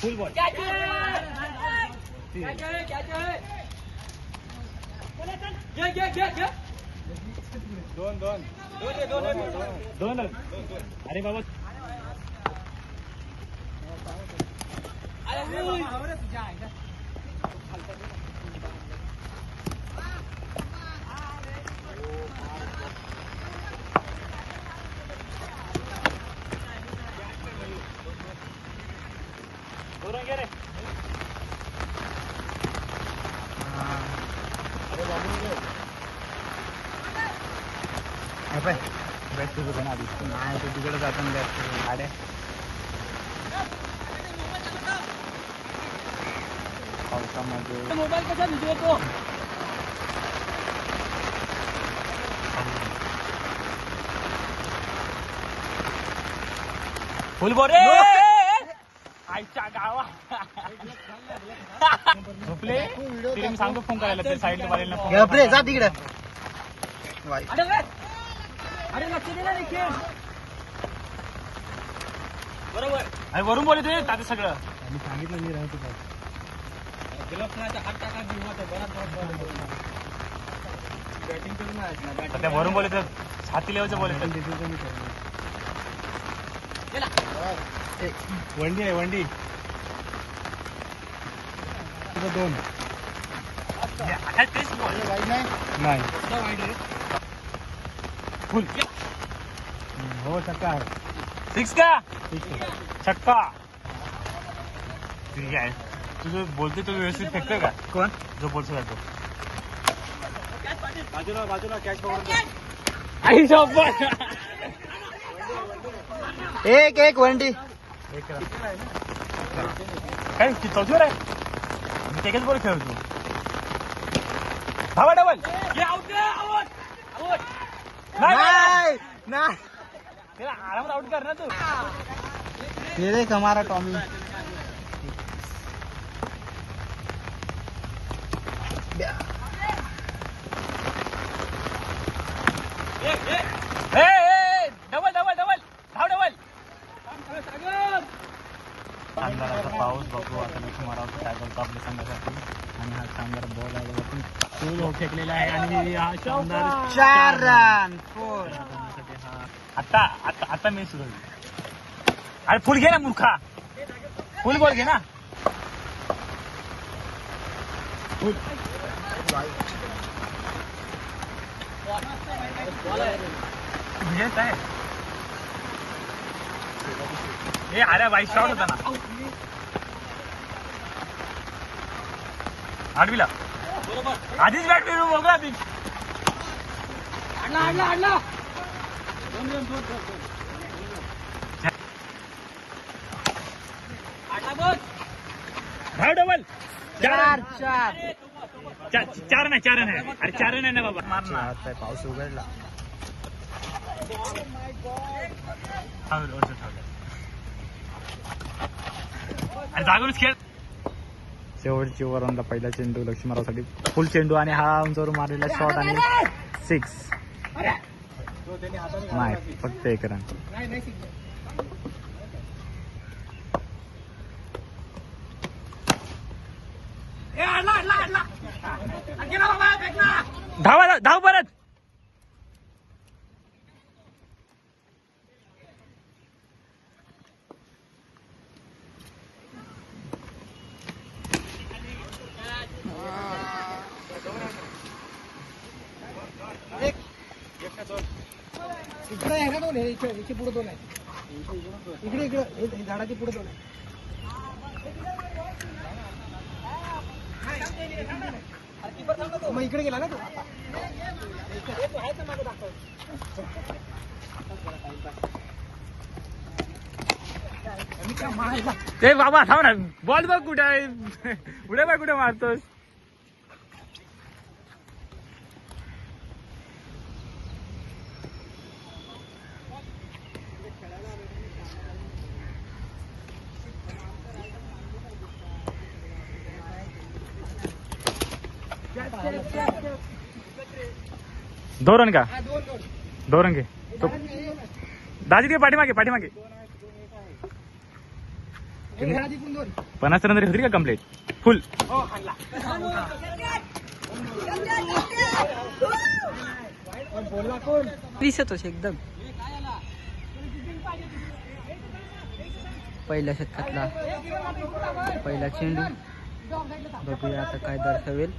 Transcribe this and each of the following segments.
फुल ball दोन अरे बाबा बॅट तुझं पण आधी नाही तो तिकडे जातो ना बॅट गाड्या पावसामध्ये मोबाईल कसा भिजू तो फुल बॉल रे आईच्या गावा झोपले तरी मी सांगतो फोन करायला ते साईडला मारेल जा तिकडे अरे लक्ष दे ना देखील बरोबर अरे वरून बोलत आहे ताते सगळं मी सांगितलं मी राहतो बॅटिंग करून त्या वरून बोलत छाती लेवलचं बोलत वंडी आहे वंडी दोन नाही फुल हो छक्का सिक्स का छक्का ठीक आहे तुझं बोलते तो व्यवस्थित फेकतोय का कोण जो बोलतो का तो बाजूला बाजूला कॅच आई एक एक वंडी एक काय चौथीवर आहे मी तेच बोल खेळतो धावा डबल नाही नाही तेरा आराम आउट कर ना तू तेरे हमारा टॉमी डबल डबल डबल धाव डबल शानदार पाऊस बघू आता नक्की मारावं काय करतो आपल्या संघासाठी आणि हा शानदार बॉल आहे पण फुल फेकलेला आहे आणि हा शानदार 4 रन आता आता आता मी सुरू अरे फुल घे ना मूर्खा फुल बॉल घे ना फुल काय हे अरे बाई शॉट होता ना आडवीला आधीच बॅट फिरू बघा आधी आणला धाव डबल 4 नाही अरे 4 नाही ना बाबा मारणार पाऊस उघडला अरे जागरूच खेळ शेवटची ओव्हरला पहिला चेंडू लक्ष्मणरावसाठी फुल चेंडू आणि हा उंचावरून मारलेला शॉट आणि 6 नाही फक्त 1 रन धाव परत इकडे आहे का दोन इथे पुढे दोन आहे इकडे इकडे झाडाची पुढे दोन आहे मग इकडे गेला ना तू ते बाबा थांब ना बॉल बघ कुठे आहे पुढे बघ कुठे मारतोस धोरण का धोरण घे तो दाजी ते पाठीमागे पाठीमागे 50 रन तरी होती का कम्प्लीट फुल? दिसतोस एकदम. पहिल्या शतकातला पहिला चेंडू बघूया आता काय दर्शवेल.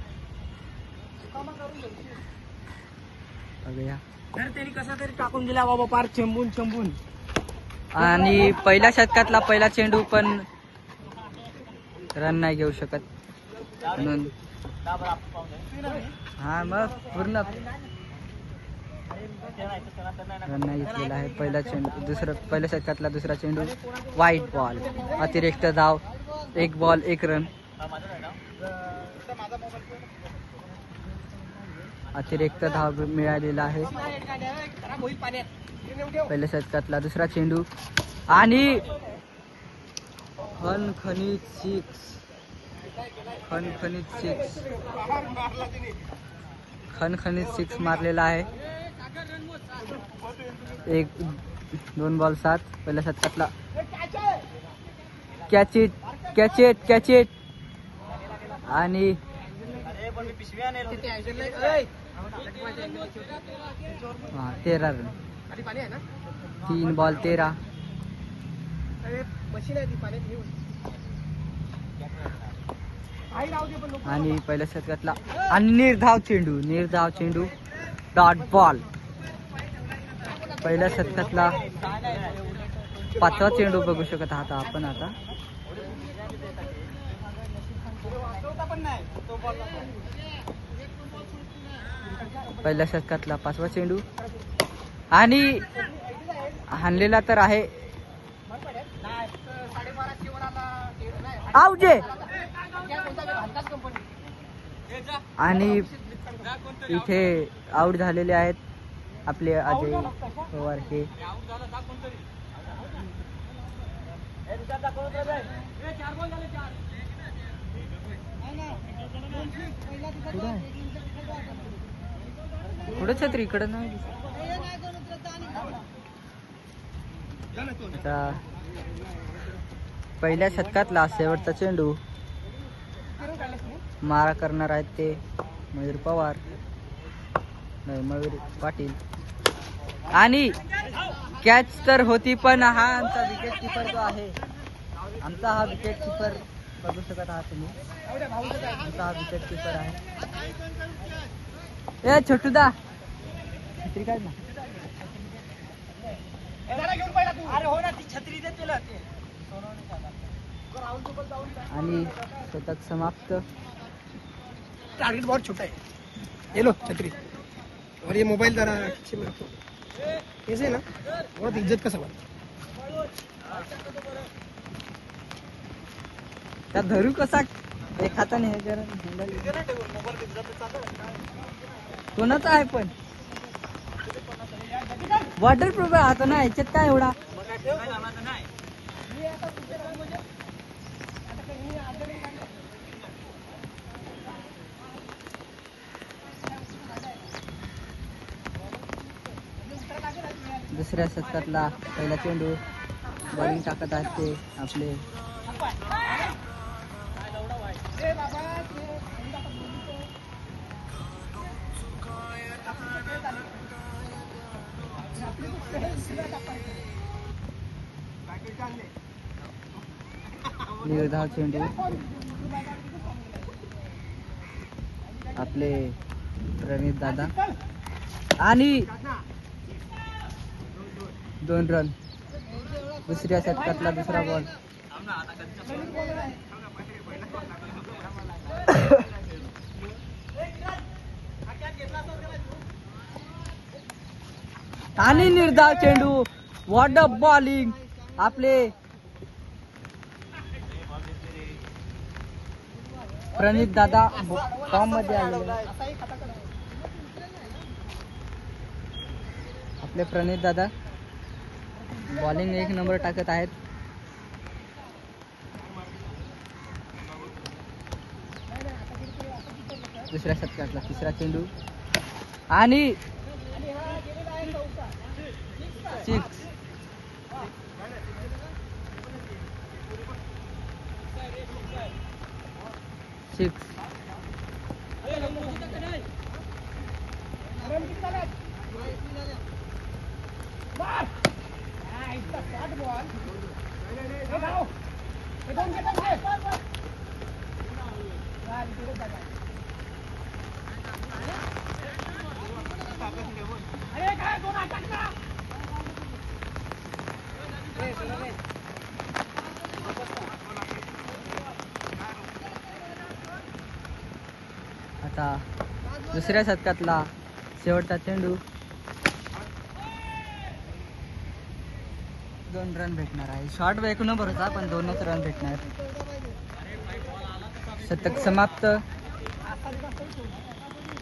बघूया कसा तरी टाकून दिला बाबा पार चेंबून चेंबून. आणि पहिल्या शतकातला पहिला चेंडू पण रन नाही घेऊ शकत म्हणून हा मग पूर्ण रन नाही घेतलेला आहे. पहिला चेंडू पहिल्या शतकातला दुसरा चेंडू वाईट बॉल, अतिरिक्त धाव, 1 बॉल 1 रन. अतिरिक्त धाव मिळालेला आहे. पहिल्या शतकातला दुसरा चेंडू आणि खणखणीत सिक्स मारलेला आहे. 2 बॉल 7. पहिल्या शतकातला कॅच इट आणि 13 रन. 3 बॉल 13. आणि पहिल्या शतकातला आणि निर्धाव चेंडू डॉट बॉल. पहिल्या शतकातला 5वा चेंडू बघू शकत आहात आपण आता. पहिल्या शतकातला 5वा चेंडू आणि हाणलेला तर आहे आवजे. आणि इथे आउट झालेले आहेत आपले अजय पवार हे. पुढे छत्री इकडं नाही. आता पहिल्या शतकातला शेवटचा चेंडू मारा करणार आहेत ते मयूर पवार, मयूर पाटील. आणि कॅच तर होती पण हा आमचा विकेट किपर जो आहे, आमचा हा विकेट किपर बघू शकत आहात तुम्ही. आमचा हा विकेट किपर आहे. ए छोटूदा छत्री काय ना. आणि शतक समाप्त. टारगेट बहुत छोटा है. ये लो छतरी और ये मोबाइल जरा खींचे में रखो. ऐसे ना बहुत इज्जत का सवाल. त्या धरू कसा एक हाताने हे जरा कोणाचा आहे पण वॉटरप्रूफ आहे आता ना. याच्यात काय एवढा दुसऱ्या शतकातला पहिला चेंडू बॉलिंग टाकत आहेत ते आपले निर्धाव चेंडू आपले प्रणित दादा आणि 2 रन. दुसऱ्या शतकातला दुसरा बॉल आणि निर्धाव चेंडू. व्हॉट अ बॉलिंग आपले प्रणित दादा फॉर्म मध्ये आले. आपले प्रणित दादा बॉलिंग 1 नंबर टाकत आहेत. दुसऱ्या शतकातला तिसरा चेंडू आणि 6. सिक्स. आता दुसऱ्या शतकातला शेवटचा चेंडू. 2 रन भेटणार आहे. शॉर्ट एक नंबरचा पण 2च रन भेटणार. शतक समाप्त.